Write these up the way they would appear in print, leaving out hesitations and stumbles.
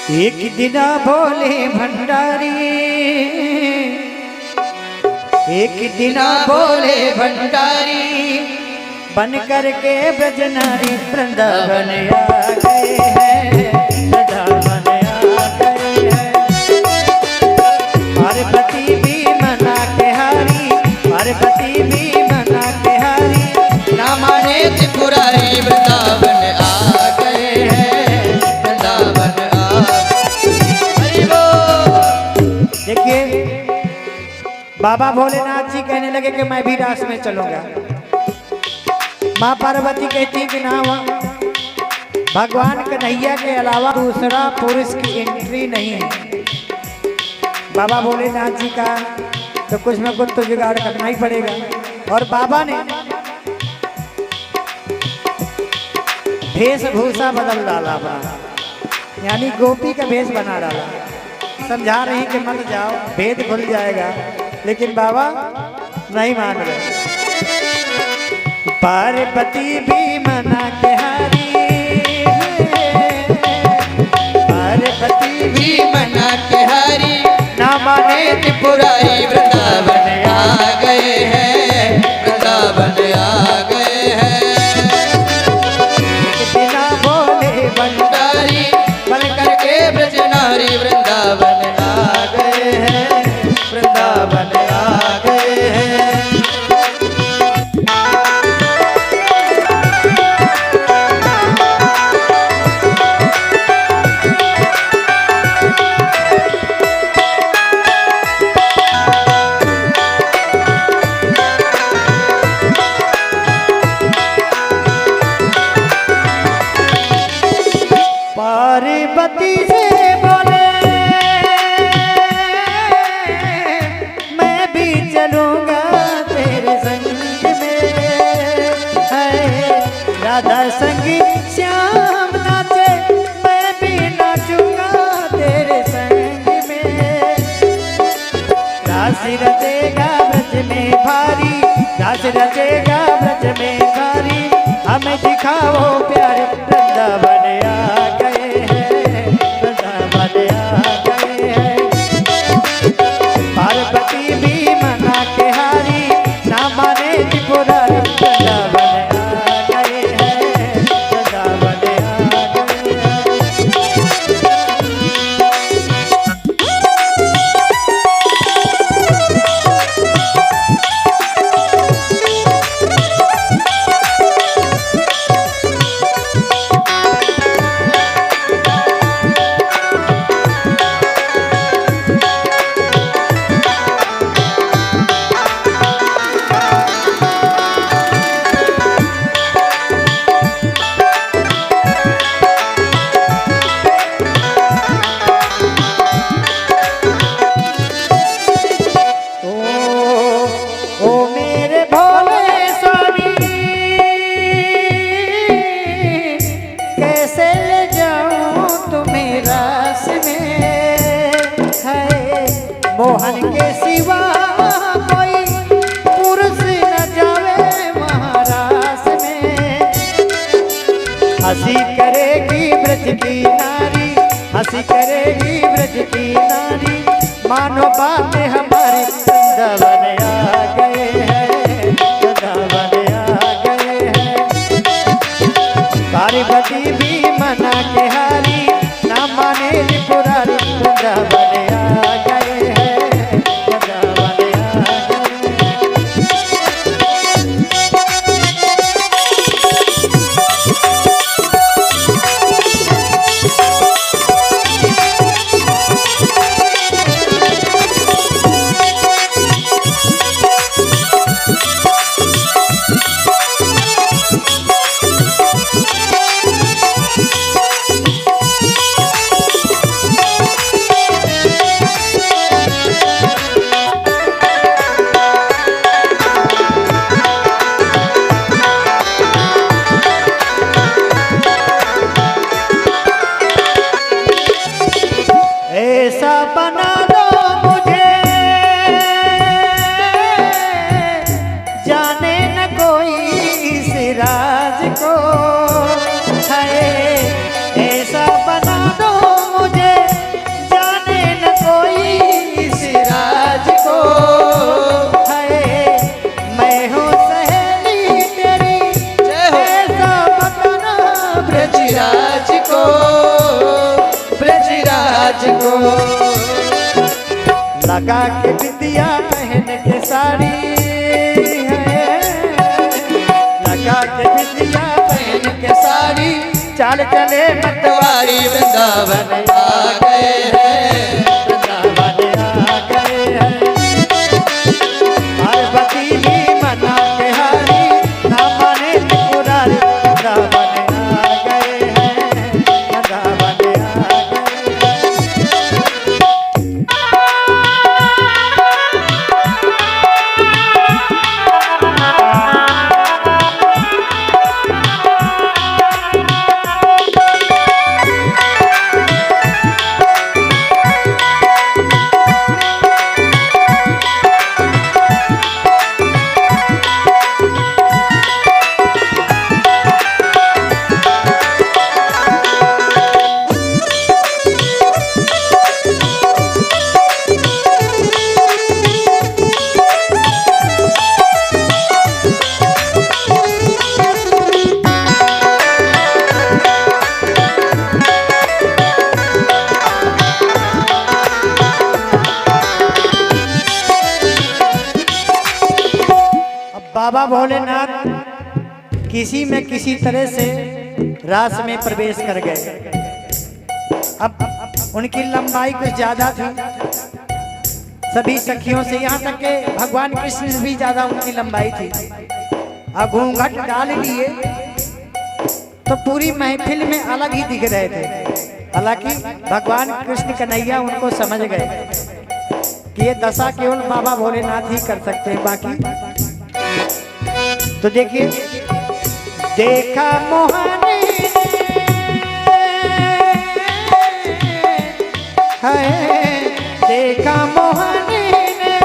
एक दिन भोले भंडारी, एक दिन भोले भंडारी बन करके ब्रजनारी वृंदावन आ गए हैं, वृंदावन आ गए हैं। पार्वती भी मना के हारी, पार्वती भी मना के हारी, ना माने त्रिपुरारी वृंदावन आ गए हैं, वृंदावन आ। देखिए बाबा भोलेनाथ जी कहने लगे कि मैं भी रास में चलूंगा। माँ पार्वती कहती कि ना भगवान कन्हैया के अलावा दूसरा पुरुष की एंट्री नहीं है। बाबा भोलेनाथ जी का तो कुछ न कुछ तो जुगाड़ करना ही पड़ेगा। और बाबा ने वेशभूषा बदल डाला, यानी गोपी का वेश बना डाला। समझा रहे हैं कि मत जाओ, भेद खुल जाएगा, लेकिन बाबा नहीं मान रहे। पार्वती भी मना के हारी, पार्वती भी मना के हारी, ना माने त्रिपुरारी वृंदावन आ गए हैं, वृंदावन आ गए हैं। बिना भोले भंडारी बन करके ब्रजनारी वृंदावन आ गए हैं, वृंदावन आ गए हैं। पार्वती से बोले मैं भी चलूंगा तेरे संग में, है राधा संग श्याम नाचे मैं भी नाचूंगा तेरे संग में। रास रचेगा ब्रज में भारी, रास रचेगा ब्रज में भारी, हमें दिखाओ प्यार वृंदावन आ गए हैं, वृंदावन आ गए हैं। पार्वती भी मना के हारी, ना माने त्रिपुरारी वृंदावन आ गए हैं, वृंदावन आ गए हैं। मोहन के सिवा कोई पुरुष न जावे महारास में। हंसी करेगी ब्रज की नारी, हंसी करेगी ब्रज की नारी, मानो बात हमारे वृंदावन आ गए हैं, वृंदावन आ गए हैं। पार्वती भी मना के हारी, ना माने त्रिपुरारी वृंदावन आ गए हैं। आज को लगा के बिंदिया पहन के साड़ी है, लगा के बिंदिया पहन के साड़ी चाल चले मतवारी वृंदावन आ गए हैं, वृंदावन आ गए हैं। पार्वती भी मना के हारी ना माने त्रिपुरारी, वृंदावन आ गए हैं, वृंदावन आ गए हैं। बाबा भोलेनाथ किसी में किसी तरह से रास में प्रवेश कर गए। अब उनकी लंबाई कुछ ज्यादा थी सभी सखियों से, यहाँ तक के भगवान कृष्ण से भी ज्यादा उनकी लंबाई थी। अब घूंघट डाल लिए तो पूरी महफिल में अलग ही दिख रहे थे। हालांकि भगवान कृष्ण कन्हैया उनको समझ गए कि ये दशा केवल बाबा भोलेनाथ ही कर सकते हैं, बाकी तो देखिए। देखा मोहनी है, देखा मोहनी ने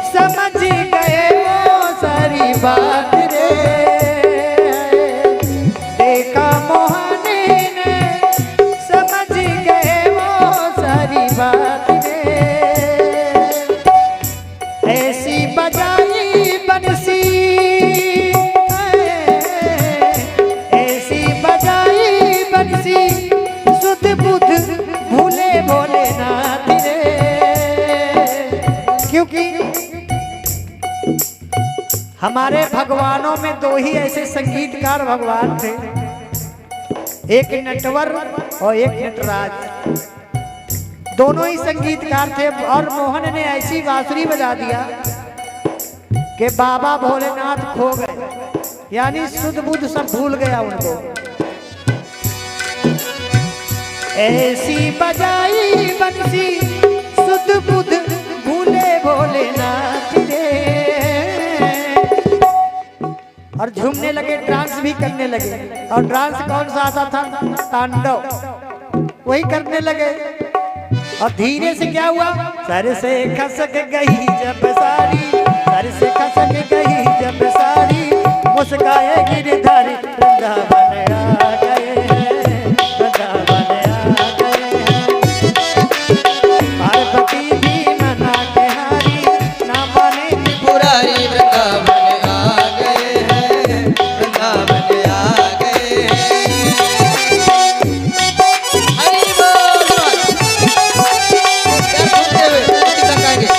समझ गए वो सारी बात रे, देखा मोहनी ने समझ गए वो सारी बात रे। ऐसी बजाई बंसी, सुध बुध भूले भोलेनाथ रे। क्योंकि हमारे भगवानों में दो ही ऐसे संगीतकार भगवान थे, एक नटवर और एक नटराज। दोनों ही संगीतकार थे और मोहन ने ऐसी बांसुरी बजा दिया कि बाबा भोलेनाथ खो गए, यानी सुध बुध सब भूल गया उनको। ऐसी बजाई बंसी सुध बुध भूले भोलेनाथ रे। और झूमने लगे, डांस भी करने लगे। और डांस कौन सा आता था? तांडव, वही करने लगे। और धीरे से क्या हुआ? सर से खसक गई जब सारी, सर से खसक गई जब सारी, मुस्काए गिरधारी वृंदावन आ गए हैं, वृंदावन आ गए हैं। पार्वती भी मना के हारी ना माने त्रिपुरारी, वृंदावन आ गए हैं, वृंदावन आ गए हैं। हरि बोल। क्या सुनते हुए दिखाएंगे?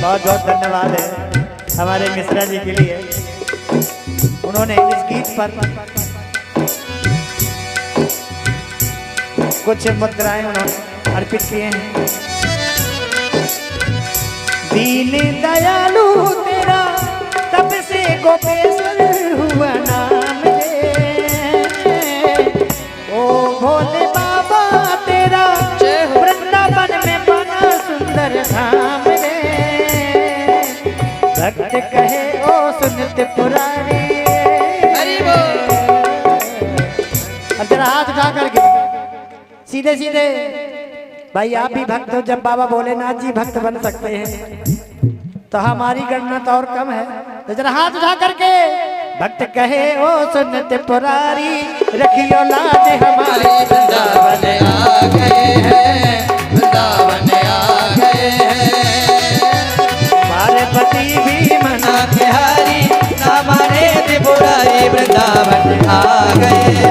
बहुत बहुत धन्यवाद है हमारे मिश्रा जी के लिए। उन्होंने इस गीत पर कुछ मुद्राएं उन्होंने अर्पित किए हैं। दीन दयालु तेरा गोपेश्वर हुआ नाम रे। ओ भोले बाबा तेरा जय हो। वृंदावन में बना सुंदर धाम रे। भक्त कहे ओ सुनते पुरारी। हरि बोल। अब जरा हाथ उठा करके सीधे सीधे भाई आप भी भक्त हो, जब बाबा भोलेनाथ जी भक्त बन सकते हैं तो हमारी गणना तो और कम है। तो जरा हाथ उठा करके भक्त कहे ओ सुनते पुरारी, रखियो लाज हमारे वृंदावन आ गए हैं, वृंदावन आ गए हैं। हमारे पति भी मना ना बिहारी ना माने त्रिपुरारी, वृंदावन आ गए हैं।